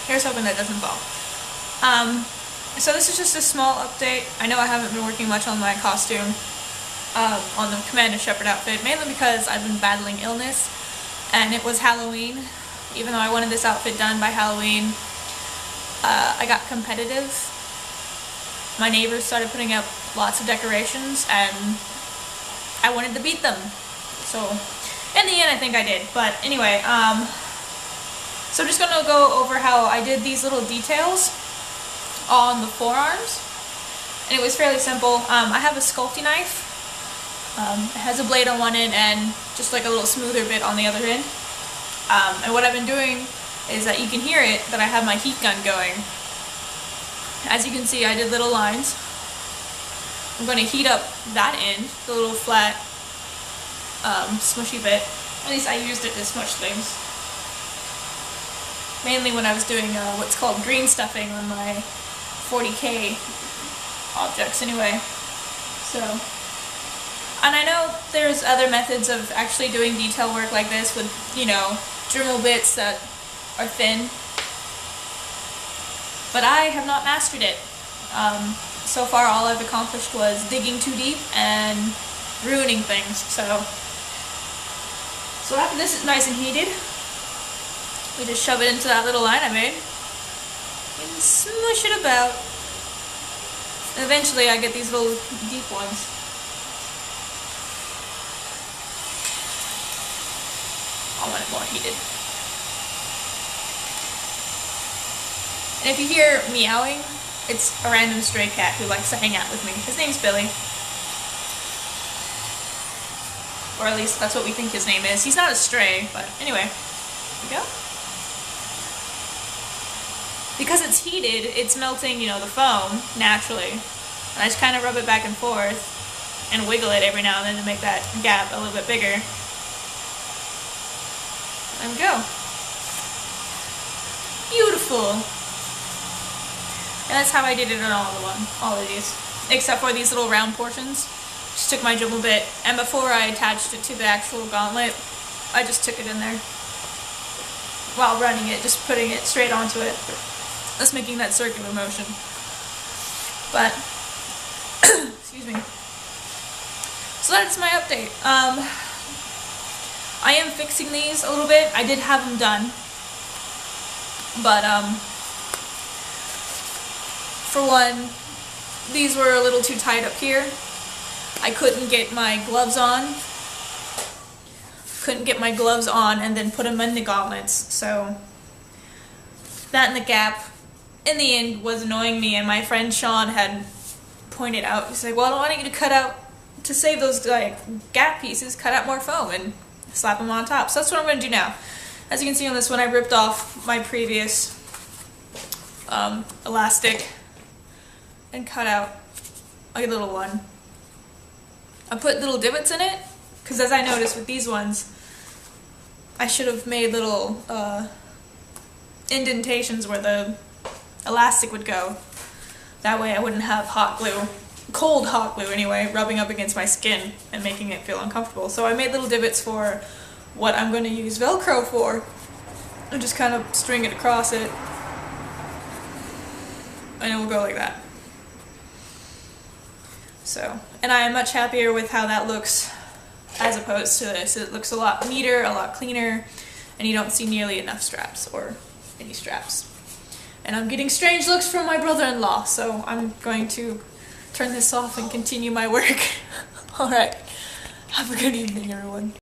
here's hoping that doesn't fall. So this is just a small update. I know I haven't been working much on my costume, on the Commander Shepherd outfit, mainly because I've been battling illness, and it was Halloween. Even though I wanted this outfit done by Halloween, I got competitive. My neighbors started putting up lots of decorations, and I wanted to beat them. So, in the end, I think I did. But anyway, so I'm just gonna go over how I did these little details on the forearms, and it was fairly simple. I have a sculpting knife. It has a blade on one end and just like a little smoother bit on the other end. And what I've been doing is that you can hear it, that I have my heat gun going. As you can see, I did little lines. I'm going to heat up that end, the little flat, smushy bit. At least I used it to smush things. Mainly when I was doing what's called green stuffing on my 40K objects anyway. So, and I know there's other methods of actually doing detail work like this with, you know, dremel bits that are thin. But I have not mastered it. So far all I've accomplished was digging too deep and ruining things. So after this is nice and heated, we just shove it into that little line I made and smush it about. And eventually I get these little deep ones. I want it more heated. And if you hear meowing, it's a random stray cat who likes to hang out with me. His name's Billy. Or at least that's what we think his name is. He's not a stray, but anyway. Here we go. Because it's heated, it's melting, you know, the foam naturally. And I just kind of rub it back and forth and wiggle it every now and then to make that gap a little bit bigger. There we go. Beautiful. And that's how I did it on all of these. Except for these little round portions. Just took my dremel bit, and before I attached it to the actual gauntlet, I just took it in there. While running it, just putting it straight onto it. Just making that circular motion. But, excuse me. So that's my update. I am fixing these a little bit. I did have them done. But, for one, these were a little too tight up here. I couldn't get my gloves on. And then put them in the gauntlets. So that and the gap in the end was annoying me, and my friend Sean had pointed out, he's like, well, I don't want you to cut out, to save those like gap pieces, cut out more foam and slap them on top. So that's what I'm going to do now. As you can see on this one, I ripped off my previous elastic and cut out a little one. I put little divots in it, because as I noticed with these ones, I should have made little indentations where the elastic would go. That way I wouldn't have hot glue, cold hot glue anyway, rubbing up against my skin and making it feel uncomfortable. So I made little divots for what I'm going to use Velcro for, and just kind of string it across it, and it will go like that. So, and I am much happier with how that looks as opposed to this. It looks a lot neater, a lot cleaner, and you don't see nearly enough straps, or any straps. And I'm getting strange looks from my brother-in-law, so I'm going to turn this off and continue my work. Alright, have a good evening, everyone.